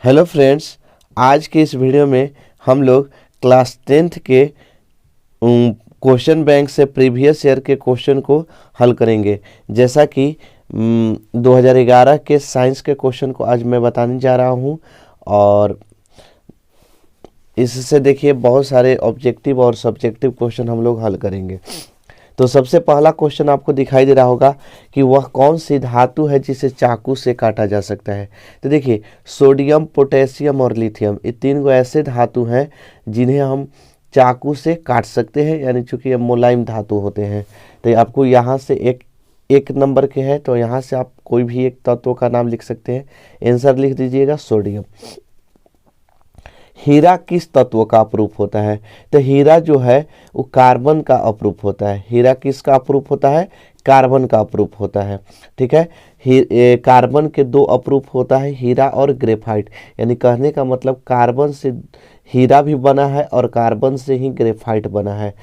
Hello friends, आज के इस वीडियो में हम लोग क्लास 10th के क्वेश्चन बैंक से प्रीवियस ईयर के क्वेश्चन को हल करेंगे। जैसा कि 2011 के साइंस के क्वेश्चन को आज मैं बताने जा रहा हूं और इससे देखिए बहुत सारे ऑब्जेक्टिव और सब्जेक्टिव क्वेश्चन हम लोग हल करेंगे। तो सबसे पहला क्वेश्चन आपको दिखाई दे रहा होगा कि वह कौन सी धातु है जिसे चाकू से काटा जा सकता है। तो देखिए, सोडियम, पोटेशियम और लिथियम, ये तीन गो ऐसे धातु हैं जिन्हें हम चाकू से काट सकते हैं, यानी चूंकि ये मुलायम धातु होते हैं। तो आपको यहाँ से एक नंबर के हैं, तो यहाँ से आप कोई भी एक तत्व का नाम लिख सकते हैं। आंसर लिख दीजिएगा सोडियम। हीरा किस तत्व का अपरूप होता है? तो हीरा जो है वो कार्बन का अपरूप होता है। हीरा किसका अपरूप होता है? कार्बन का अपरूप होता है। ठीक है, कार्बन के दो अपरूप होता है, हीरा और ग्रेफाइट। यानी कहने का मतलब कार्बन से हीरा भी बना है और कार्बन से ही ग्रेफाइट बना है,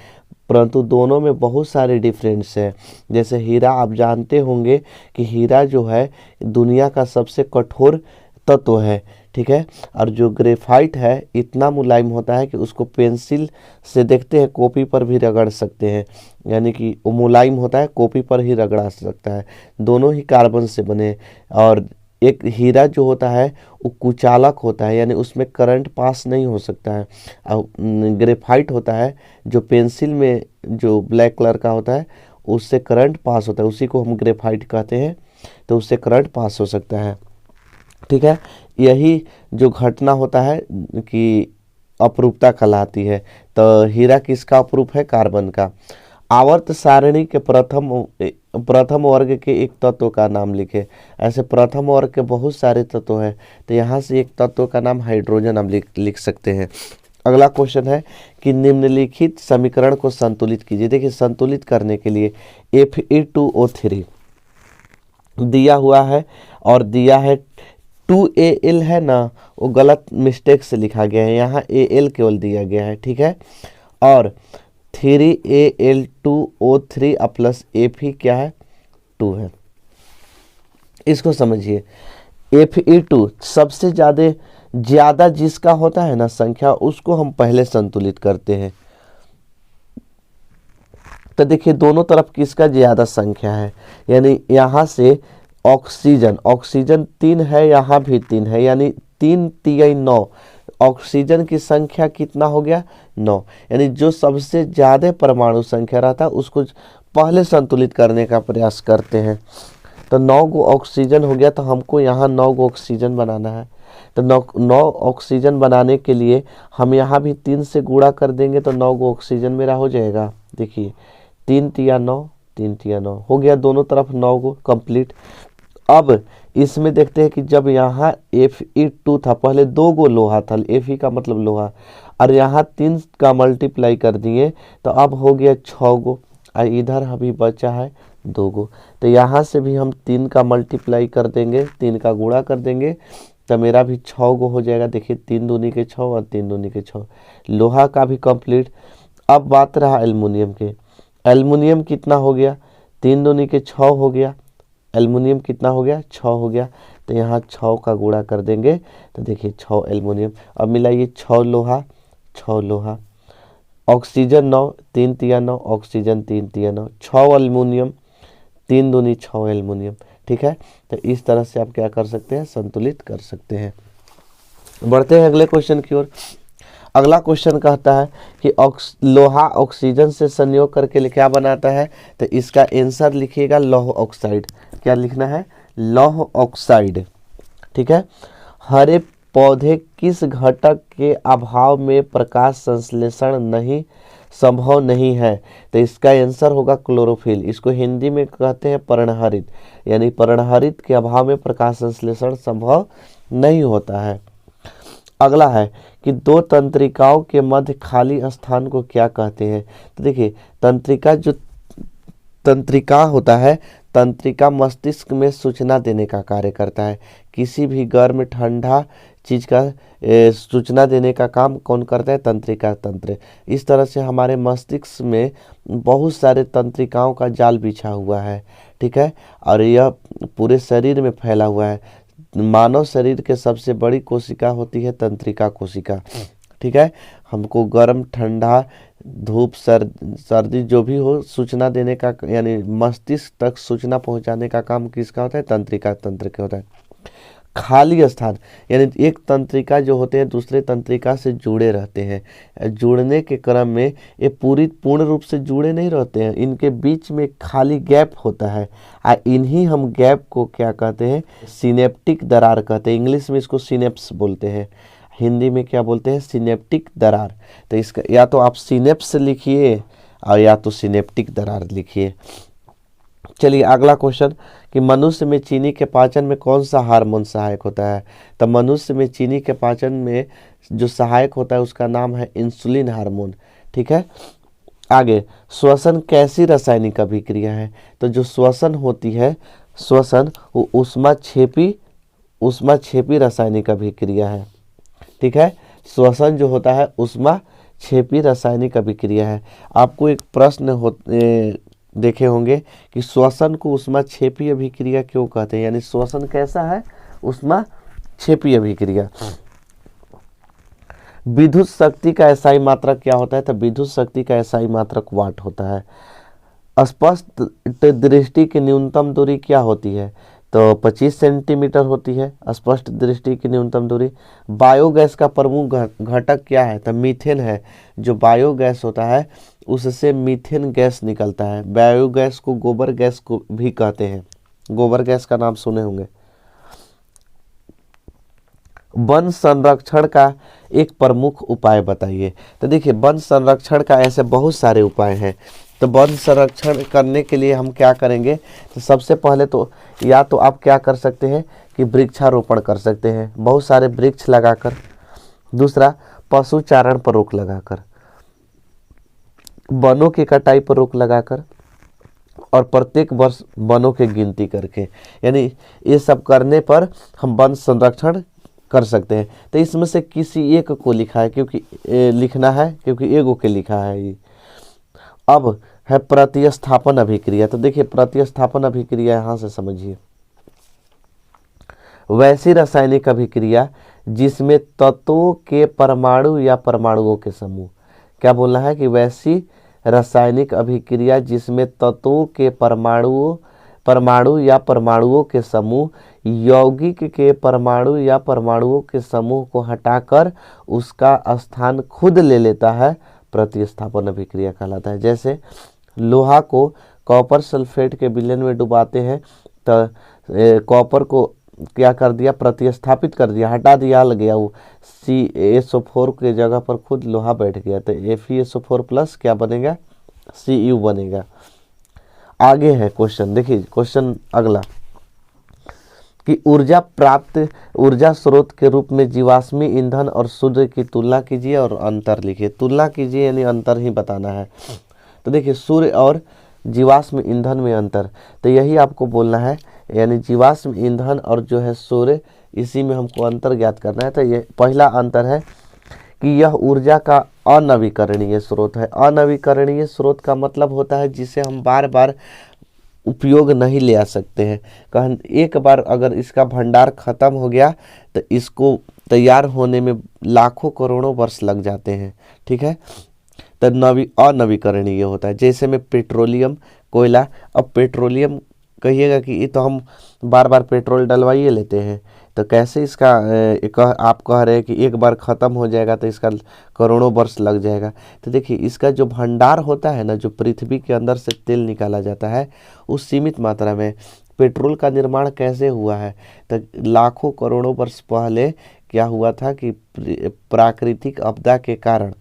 परंतु दोनों में बहुत सारे डिफरेंस है। जैसे हीरा, आप जानते होंगे कि हीरा जो है दुनिया का सबसे कठोर तत्व है। ठीक है, और जो ग्रेफाइट है इतना मुलायम होता है कि उसको पेंसिल से देखते हैं कॉपी पर भी रगड़ सकते हैं, यानी कि वो मुलायम होता है, कॉपी पर ही रगड़ा सकता है। दोनों ही कार्बन से बने। और एक हीरा जो होता है वो कुचालक होता है, यानी उसमें करंट पास नहीं हो सकता है। और ग्रेफाइट होता है जो पेंसिल में जो ब्लैक कलर का होता है उससे करंट पास होता है, उसी को हम ग्रेफाइट कहते हैं। तो उससे करंट पास हो सकता है। ठीक है, यही जो घटना होता है कि अपरूपता कहलाती है। तो हीरा किसका अपरूप है? कार्बन का। आवर्त सारणी के प्रथम वर्ग के एक तत्व का नाम लिखे। ऐसे प्रथम वर्ग के बहुत सारे तत्व हैं, तो यहाँ से एक तत्व का नाम हाइड्रोजन हम लिख सकते हैं। अगला क्वेश्चन है कि निम्नलिखित समीकरण को संतुलित कीजिए। देखिए, संतुलित करने के लिए Fe2O3 दिया हुआ है और दिया है 2Al है ना, वो गलत मिस्टेक से लिखा गया है, यहाँ Al केवल दिया गया है। ठीक है, और 3Al2O3 प्लस Fe क्या है? 2 है। इसको समझिए, Fe2 सबसे ज्यादा जिसका होता है ना संख्या, उसको हम पहले संतुलित करते हैं। तो देखिए दोनों तरफ किसका ज्यादा संख्या है, यानी यहाँ से ऑक्सीजन 3 है, यहाँ भी 3 है, यानी 3 3 9। ऑक्सीजन की संख्या कितना हो गया? 9। यानी जो सबसे ज्यादा परमाणु संख्या रहता है उसको पहले संतुलित करने का प्रयास करते हैं। तो 9 गो ऑक्सीजन हो गया, तो हमको यहाँ 9 गो ऑक्सीजन बनाना है। तो 9 ऑक्सीजन बनाने के लिए हम यहाँ भी 3 से गुणा कर देंगे, तो 9 गो ऑक्सीजन मेरा हो जाएगा। देखिए 3 3 9, 3 3 9 हो गया, दोनों तरफ 9 गो कंप्लीट। अब इसमें देखते हैं कि जब यहाँ Fe2 था, पहले 2 गो लोहा था, Fe का मतलब लोहा, और यहाँ 3 का मल्टीप्लाई कर दिए तो अब हो गया 6 गो, और इधर अभी बचा है 2 गो। तो यहाँ से भी हम 3 का मल्टीप्लाई कर देंगे, 3 का गुणा कर देंगे, तो मेरा भी 6 गो हो जाएगा। देखिए 3 दूनी के 6 और 3 दूनी के 6, लोहा का भी कंप्लीट। अब बात रहा एल्युमिनियम के। एल्युमिनियम कितना हो गया? 3 दूनी के 6 हो गया। एल्युमिनियम कितना हो गया? 6 हो गया। तो यहाँ 6 का गुणा कर देंगे, तो देखिए 6 एल्युमिनियम। अब मिलाइए 6 लोहा, 6 लोहा। ऑक्सीजन 9, 3 3 9, ऑक्सीजन 3 3 9, 6 एल्युमिनियम, 3 दूनी 6 एल्युमिनियम। ठीक है, तो इस तरह से आप क्या कर सकते हैं? संतुलित कर सकते हैं। बढ़ते हैं अगले क्वेश्चन की ओर। अगला क्वेश्चन कहता है कि लोहा ऑक्सीजन से संयोग करके क्या बनाता है? तो इसका आंसर लिखिएगा लौह ऑक्साइड। क्या लिखना है? लौह ऑक्साइड। ठीक है, हरे पौधे किस घटक के अभाव में प्रकाश संश्लेषण नहीं संभव नहीं है? तो इसका आंसर होगा क्लोरोफिल। इसको हिंदी में कहते हैं पर्णहरित, यानी पर्णहरित के अभाव में प्रकाश संश्लेषण संभव नहीं होता है। अगला है कि दो तंत्रिकाओं के मध्य खाली स्थान को क्या कहते हैं? तो देखिए, तंत्रिका होता है, तंत्रिका मस्तिष्क में सूचना देने का कार्य करता है। किसी भी गर्म ठंडा चीज का सूचना देने का काम कौन करता है? तंत्रिका तंत्र। इस तरह से हमारे मस्तिष्क में बहुत सारे तंत्रिकाओं का जाल बिछा हुआ है। ठीक है, और यह पूरे शरीर में फैला हुआ है। मानव शरीर के सबसे बड़ी कोशिका होती है तंत्रिका कोशिका। ठीक है, हमको गर्म ठंडा धूप सर्दी जो भी हो सूचना देने का यानी मस्तिष्क तक सूचना पहुंचाने का काम किसका होता है? तंत्रिका तंत्र का होता है। खाली स्थान यानी एक तंत्रिका जो होते हैं दूसरे तंत्रिका से जुड़े रहते हैं। जुड़ने के क्रम में ये पूर्ण रूप से जुड़े नहीं रहते हैं, इनके बीच में खाली गैप होता है। इन्हीं हम गैप को क्या कहते हैं? सिनेप्टिक दरार कहते हैं। इंग्लिश में इसको सिनेप्स बोलते हैं, हिंदी में क्या बोलते हैं? सिनेप्टिक दरार। तो इसका या तो आप सिनेप्स लिखिए और या तो सिनेप्टिक दरार लिखिए। चलिए अगला क्वेश्चन कि मनुष्य में चीनी के पाचन में कौन सा हार्मोन सहायक होता है? तो मनुष्य में चीनी के पाचन में जो सहायक होता है उसका नाम है इंसुलिन हार्मोन। ठीक है, आगे श्वसन कैसी रासायनिक अभिक्रिया है? तो जो श्वसन होती है, श्वसन वो ऊष्मा छेपी रासायनिक अभिक्रिया है। ठीक है, श्वसन जो होता है ऊष्मा छेपी रासायनिक अभिक्रिया है। आपको एक प्रश्न देखे होंगे कि श्वसन को ऊष्मा छेपी अभिक्रिया क्यों कहते हैं, यानी श्वसन कैसा है? ऊष्मा छेपी अभिक्रिया। विद्युत शक्ति का एसआई मात्रक क्या होता है? तो विद्युत शक्ति का एसआई मात्रक वाट होता है। स्पष्ट दृष्टि की न्यूनतम दूरी क्या होती है? तो 25 सेंटीमीटर होती है स्पष्ट दृष्टि की न्यूनतम दूरी। बायोगैस का प्रमुख घटक क्या है? तो मीथेन है। जो बायोगैस होता है उससे मीथेन गैस निकलता है। बायोगैस को गोबर गैस को भी कहते हैं, गोबर गैस का नाम सुने होंगे। वन संरक्षण का एक प्रमुख उपाय बताइए। तो देखिए वन संरक्षण का ऐसे बहुत सारे उपाय हैं। तो वन संरक्षण करने के लिए हम क्या करेंगे? तो सबसे पहले तो या तो आप क्या कर सकते हैं कि वृक्षारोपण कर सकते हैं, बहुत सारे वृक्ष लगाकर। दूसरा, पशु चारण पर रोक लगाकर, वनों की कटाई पर रोक लगाकर, और प्रत्येक वर्ष वनों की गिनती करके। यानी ये सब करने पर हम वन संरक्षण कर सकते हैं। तो इसमें से किसी एक को लिखा है लिखना है क्योंकि एगो के लिखा है ये। अब है प्रतिस्थापन अभिक्रिया। तो देखिए प्रतिस्थापन अभिक्रिया यहाँ से समझिए। वैसी रासायनिक अभिक्रिया जिसमें तत्वों के परमाणु या परमाणुओं के समूह, क्या बोलना है कि वैसी रासायनिक अभिक्रिया जिसमें तत्वों के परमाणु या परमाणुओं के समूह यौगिक के परमाणु या परमाणुओं के समूह को हटाकर उसका स्थान खुद ले लेता है, प्रतिस्थापन अभिक्रिया कहलाता है। जैसे लोहा को कॉपर सल्फेट के विलयन में डुबाते हैं तो कॉपर को क्या कर दिया? प्रतिस्थापित कर दिया, हटा दिया, लग गया। वो CaSO4 के जगह पर खुद लोहा बैठ गया, तो FeSO4 प्लस क्या बनेगा? Cu बनेगा। आगे है क्वेश्चन, देखिए क्वेश्चन अगला कि ऊर्जा स्रोत के रूप में जीवाश्मी ईंधन और सूर्य की तुलना कीजिए और अंतर लिखिए। तुलना कीजिए यानी अंतर ही बताना है। तो देखिए सूर्य और जीवाश्म ईंधन में अंतर, तो यही आपको बोलना है, यानी जीवाश्म ईंधन और जो है सूर्य, इसी में हमको अंतर ज्ञात करना है। तो ये पहला अंतर है कि यह ऊर्जा का अनवीकरणीय स्रोत है। अनवीकरणीय स्रोत का मतलब होता है जिसे हम बार बार उपयोग नहीं ले आ सकते हैं। एक बार अगर इसका भंडार खत्म हो गया तो इसको तैयार होने में लाखों करोड़ों वर्ष लग जाते हैं। ठीक है, तो अनवीकरणीय होता है। जैसे में पेट्रोलियम, कोयला। अब पेट्रोलियम कहिएगा कि ये तो हम बार बार पेट्रोल डलवाइए लेते हैं, तो कैसे इसका आप कह रहे हैं कि एक बार ख़त्म हो जाएगा तो इसका करोड़ों वर्ष लग जाएगा। तो देखिए इसका जो भंडार होता है ना, जो पृथ्वी के अंदर से तेल निकाला जाता है उस सीमित मात्रा में। पेट्रोल का निर्माण कैसे हुआ है? तो लाखों करोड़ों वर्ष पहले क्या हुआ था कि प्राकृतिक आपदा के कारण,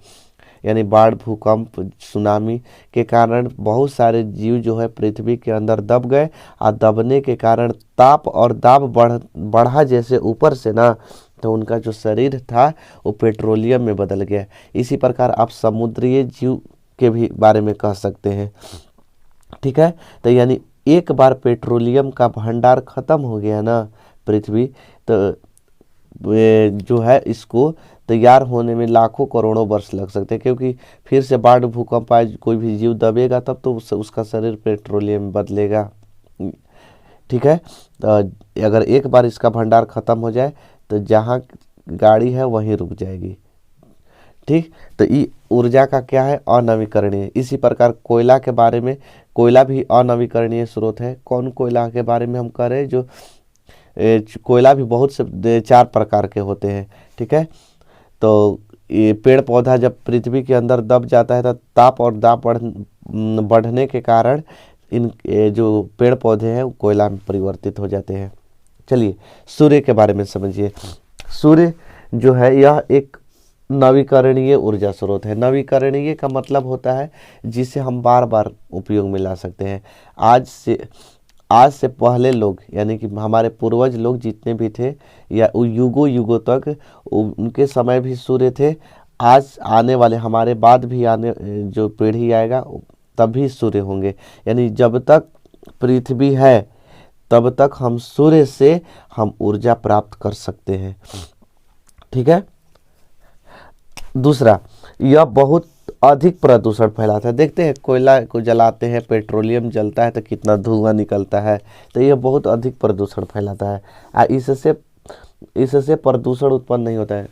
यानी बाढ़, भूकंप, सुनामी के कारण बहुत सारे जीव जो है पृथ्वी के अंदर दब गए, और दबने के कारण ताप और दाब बढ़ा जैसे ऊपर से ना, तो उनका जो शरीर था वो पेट्रोलियम में बदल गया। इसी प्रकार आप समुद्रीय जीव के भी बारे में कह सकते हैं। ठीक है, तो यानी एक बार पेट्रोलियम का भंडार खत्म हो गया ना पृथ्वी, तो जो है इसको तैयार होने में लाखों करोड़ों वर्ष लग सकते हैं, क्योंकि फिर से बाढ़, भूकंप आए, कोई भी जीव दबेगा तब तो उसका शरीर पेट्रोलियम बदलेगा। ठीक है। अगर एक बार इसका भंडार खत्म हो जाए तो जहाँ गाड़ी है वहीं रुक जाएगी। ठीक, तो ये ऊर्जा का क्या है, अनवीकरणीय। इसी प्रकार कोयला के बारे में, कोयला भी अनवीकरणीय स्रोत है। कौन कोयला के बारे में हम कह रहे हैं, जो कोयला भी बहुत से 4 प्रकार के होते हैं। ठीक है, तो ये पेड़ पौधा जब पृथ्वी के अंदर दब जाता है तो ताप और दाब बढ़ने के कारण ये जो पेड़ पौधे हैं वो कोयला में परिवर्तित हो जाते हैं। चलिए सूर्य के बारे में समझिए। सूर्य जो है यह एक नवीकरणीय ऊर्जा स्रोत है। नवीकरणीय का मतलब होता है जिसे हम बार बार उपयोग में ला सकते हैं। आज से पहले लोग, यानी कि हमारे पूर्वज लोग जितने भी थे, या युगों युगों तक उनके समय भी सूर्य थे। आज आने वाले, हमारे बाद भी आने जो पीढ़ी आएगा तब भी सूर्य होंगे। यानी जब तक पृथ्वी है तब तक हम सूर्य से हम ऊर्जा प्राप्त कर सकते हैं। ठीक है। दूसरा, यह बहुत अधिक प्रदूषण फैलाता है। देखते हैं कोयला को जलाते हैं, पेट्रोलियम जलता है तो कितना धुआं निकलता है, तो यह बहुत अधिक प्रदूषण फैलाता है। इससे प्रदूषण उत्पन्न नहीं होता है।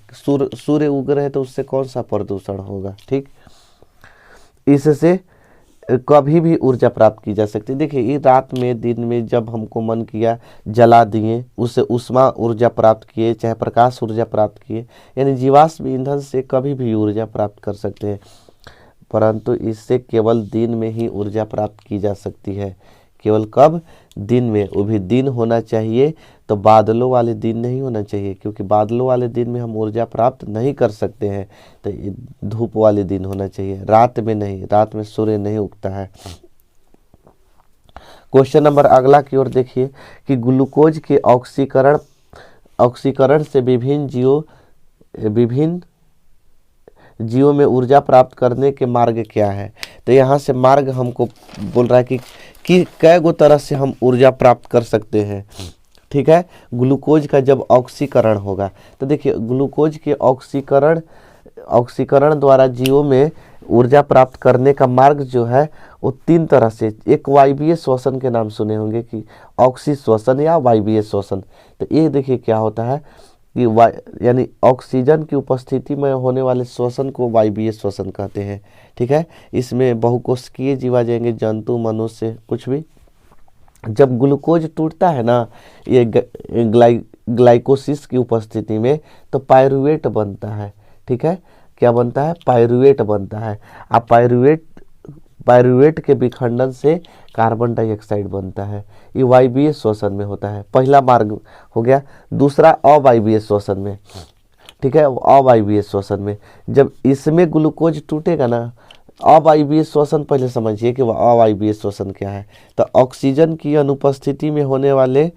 सूर्य उग रहे तो उससे कौन सा प्रदूषण होगा। ठीक, इससे कभी भी ऊर्जा प्राप्त की जा सकती है। देखिए, ये रात में दिन में जब हमको मन किया जला दिए, उससे उष्मा ऊर्जा प्राप्त किए, चाहे प्रकाश ऊर्जा प्राप्त किए। यानी जीवाश्म ईंधन से कभी भी ऊर्जा प्राप्त कर सकते हैं, परंतु इससे केवल दिन में ही ऊर्जा प्राप्त की जा सकती है। केवल कब? दिन में। वो भी दिन होना चाहिए तो बादलों वाले दिन नहीं होना चाहिए, क्योंकि बादलों वाले दिन में हम ऊर्जा प्राप्त नहीं कर सकते हैं। तो ये धूप वाले दिन होना चाहिए, रात में नहीं। रात में सूर्य नहीं उगता है। क्वेश्चन नंबर अगला की ओर देखिए कि ग्लूकोज के ऑक्सीकरण से विभिन्न जीवों में ऊर्जा प्राप्त करने के मार्ग क्या है। तो यहाँ से मार्ग हमको बोल रहा है कि कई गो तरह से हम ऊर्जा प्राप्त कर सकते हैं। ठीक है, ग्लूकोज का जब ऑक्सीकरण होगा तो देखिए, ग्लूकोज के ऑक्सीकरण द्वारा जीवों में ऊर्जा प्राप्त करने का मार्ग जो है वो 3 तरह से। एक वायवीय श्वसन के नाम सुने होंगे कि ऑक्सी श्वसन या वायवीय श्वसन। तो ये देखिए क्या होता है कि यानी ऑक्सीजन की उपस्थिति में होने वाले श्वसन को वायवीय श्वसन कहते हैं। ठीक है, इसमें बहुकोशिकीय जीव आ जाएंगे, जंतु, मनुष्य, कुछ भी। जब ग्लूकोज टूटता है ना, ये ग्लाइकोसिस की उपस्थिति में, तो पायरुवेट बनता है। ठीक है, क्या बनता है? पायरुवेट बनता है। अब पायरुवेट के विखंडन से कार्बन डाइऑक्साइड बनता है। ये वायवीय श्वसन में होता है। पहला मार्ग हो गया। दूसरा अवायवीय श्वसन में। ठीक है, अवायवीय श्वसन में जब इसमें ग्लूकोज टूटेगा ना, अवायवीय श्वसन पहले समझिए कि वह अवायवीय श्वसन क्या है। तो ऑक्सीजन की अनुपस्थिति में होने वाले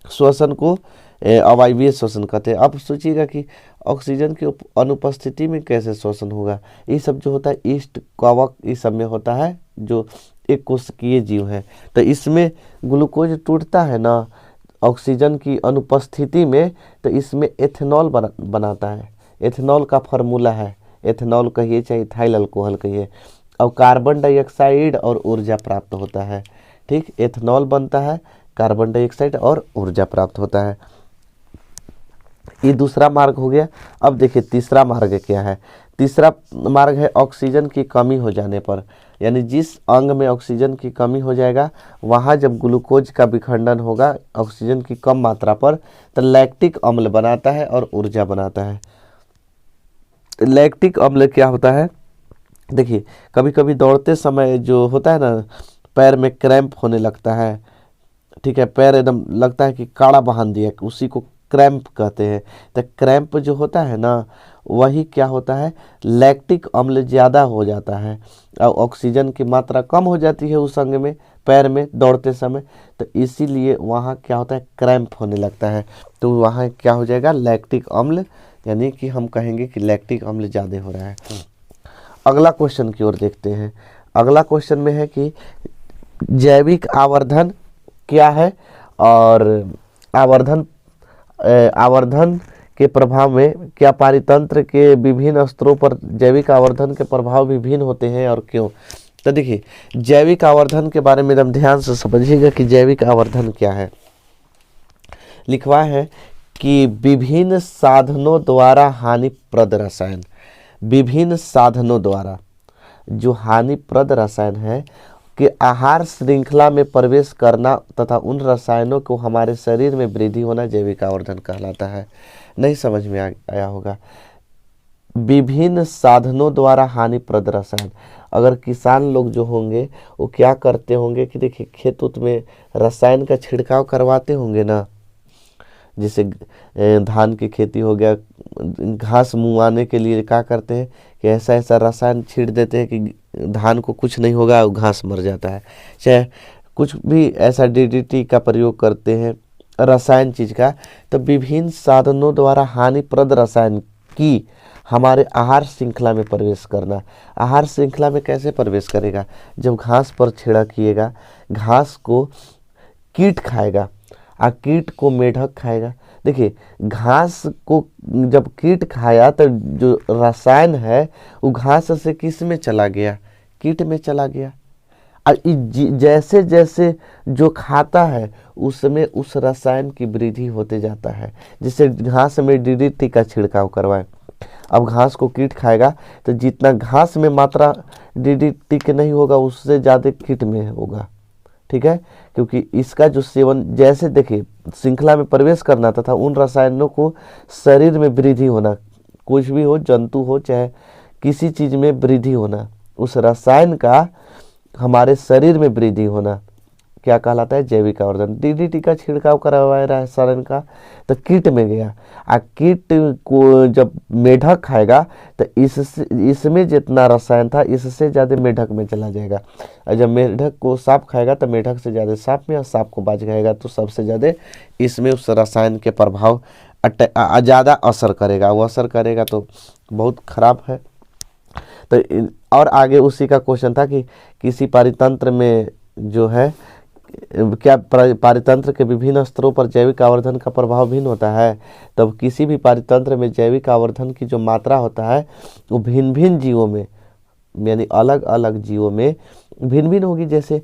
श्वसन को अवायवीय श्वसन कहते हैं। अब सोचिएगा कि ऑक्सीजन की अनुपस्थिति में कैसे श्वसन होगा। ये सब जो होता है ईस्ट, कवक, इस सब में होता है, जो एक कोशिकीय जीव है। तो इसमें ग्लूकोज टूटता है ना ऑक्सीजन की अनुपस्थिति में, तो इसमें एथेनॉल बनाता है। एथेनॉल का फार्मूला है, एथेनॉल कहिए चाहे इथाइल अल्कोहल कहिए, और कार्बन डाइऑक्साइड और ऊर्जा प्राप्त होता है। ठीक, एथेनॉल बनता है, कार्बन डाइऑक्साइड और ऊर्जा प्राप्त होता है। ये दूसरा मार्ग हो गया। अब देखिए तीसरा मार्ग क्या है। तीसरा मार्ग है ऑक्सीजन की कमी हो जाने पर, यानी जिस अंग में ऑक्सीजन की कमी हो जाएगा वहाँ जब ग्लूकोज का विखंडन होगा ऑक्सीजन की कम मात्रा पर, तो लैक्टिक अम्ल बनाता है और ऊर्जा बनाता है। लैक्टिक अम्ल क्या होता है? देखिए, कभी कभी दौड़ते समय जो होता है ना, पैर में क्रैम्प होने लगता है। ठीक है, पैर एकदम लगता है कि काड़ा बांध दिया, उसी को क्रैम्प कहते हैं। तो क्रैम्प जो होता है ना, वही क्या होता है, लैक्टिक अम्ल ज़्यादा हो जाता है और ऑक्सीजन की मात्रा कम हो जाती है उस अंग में, पैर में दौड़ते समय, तो इसीलिए वहाँ क्या होता है, क्रैम्प होने लगता है। तो वहाँ क्या हो जाएगा, लैक्टिक अम्ल, यानी कि हम कहेंगे कि लैक्टिक अम्ल ज़्यादा हो रहा है। अगला क्वेश्चन की ओर देखते हैं। अगला क्वेश्चन में है कि जैविक आवर्धन क्या है और आवर्धन के प्रभाव में क्या पारितंत्र के विभिन्न स्तरों पर जैविक आवर्धन के प्रभाव विभिन्न होते हैं और क्यों। तो देखिए जैविक आवर्धन के बारे में एकदम ध्यान से समझिएगा कि जैविक आवर्धन क्या है। लिखवा है कि विभिन्न साधनों द्वारा हानिप्रद रसायन, विभिन्न साधनों द्वारा जो हानिप्रद रसायन है कि आहार श्रृंखला में प्रवेश करना तथा उन रसायनों को हमारे शरीर में वृद्धि होना जैविक आवर्धन कहलाता है। नहीं समझ में आया होगा। विभिन्न साधनों द्वारा हानिप्रद रसायन, अगर किसान लोग जो होंगे वो क्या करते होंगे कि देखिए खेत उत में रसायन का छिड़काव करवाते होंगे ना, जैसे धान की खेती हो गया, घास मुआने के लिए क्या करते हैं कि ऐसा ऐसा रसायन छींट देते हैं कि धान को कुछ नहीं होगा, वो घास मर जाता है। चाहे कुछ भी ऐसा डीडीटी का प्रयोग करते हैं रसायन चीज का। तो विभिन्न साधनों द्वारा हानिप्रद रसायन की हमारे आहार श्रृंखला में प्रवेश करना। आहार श्रृंखला में कैसे प्रवेश करेगा? जब घास पर छिड़किएगा, घास को कीट खाएगा और कीट को मेढक खाएगा। देखिए घास को जब कीट खाया तो जो रसायन है वो घास से किस में चला गया? कीट में चला गया। और जैसे जैसे जो खाता है उसमें उस रसायन की वृद्धि होते जाता है। जैसे घास में डीडीटी का छिड़काव करवाएं, अब घास को कीट खाएगा तो जितना घास में मात्रा डीडीटी के नहीं होगा उससे ज़्यादा कीट में होगा। ठीक है, क्योंकि इसका जो सेवन, जैसे देखिए श्रृंखला में प्रवेश करना तथा उन रसायनों को शरीर में वृद्धि होना, कुछ भी हो, जंतु हो चाहे किसी चीज में वृद्धि होना, उस रसायन का हमारे शरीर में वृद्धि होना क्या कहलाता है? जैविक आवर्धन। डीडीटी का छिड़काव करवाया रसायन का तो कीट में गया, आ कीट को जब मेढक खाएगा तो इसमें जितना रसायन था इससे ज़्यादा मेढक में चला जाएगा। और जब मेढक को सांप खाएगा तो मेढक से ज़्यादा सांप में, और सांप को बाज खाएगा तो सबसे ज़्यादा इसमें उस रसायन के प्रभाव ज़्यादा असर करेगा। वो असर करेगा तो बहुत खराब है। तो और आगे उसी का क्वेश्चन था कि किसी पारितंत्र में जो है क्या पारितंत्र के विभिन्न स्तरों पर जैविक आवर्धन का प्रभाव भिन्न होता है? तब किसी भी पारितंत्र में जैविक आवर्धन की जो मात्रा होता है वो भिन्न भिन्न जीवों में, यानी अलग अलग जीवों में भिन्न भिन्न होगी। जैसे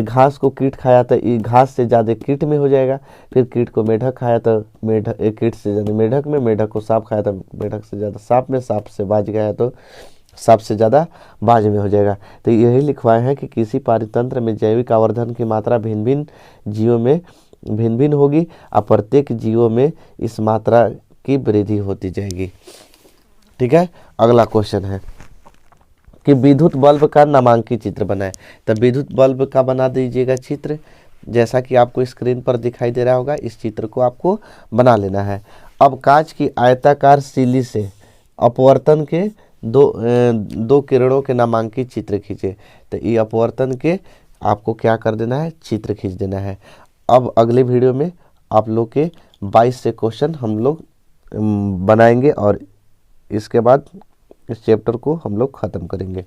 घास को कीट खाया तो घास से ज़्यादा कीट में हो जाएगा, फिर कीट को मेढक खाया तो मेढक कीट से ज़्यादा मेढक में, मेढक को सांप खाया तो मेढक से ज़्यादा सांप में, सांप से बाज गया तो सांप से ज़्यादा बाज में हो जाएगा। तो यही लिखवाए हैं कि किसी पारितंत्र में जैविक आवर्धन की मात्रा भिन्न भिन्न जीवों में भिन्न भिन्न होगी और प्रत्येक जीवों में इस मात्रा की वृद्धि होती जाएगी। ठीक है, अगला क्वेश्चन है कि विद्युत बल्ब का नामांकित चित्र बनाए। तो विद्युत बल्ब का बना दीजिएगा चित्र, जैसा कि आपको स्क्रीन पर दिखाई दे रहा होगा। इस चित्र को आपको बना लेना है। अब कांच की आयताकार सिल्ली से अपवर्तन के दो किरणों के नामांकित चित्र खींचे। तो ये अपवर्तन के आपको क्या कर देना है? चित्र खींच देना है। अब अगले वीडियो में आप लोग के 22 से क्वेश्चन हम लोग बनाएंगे और इसके बाद इस चैप्टर को हम लोग ख़त्म करेंगे।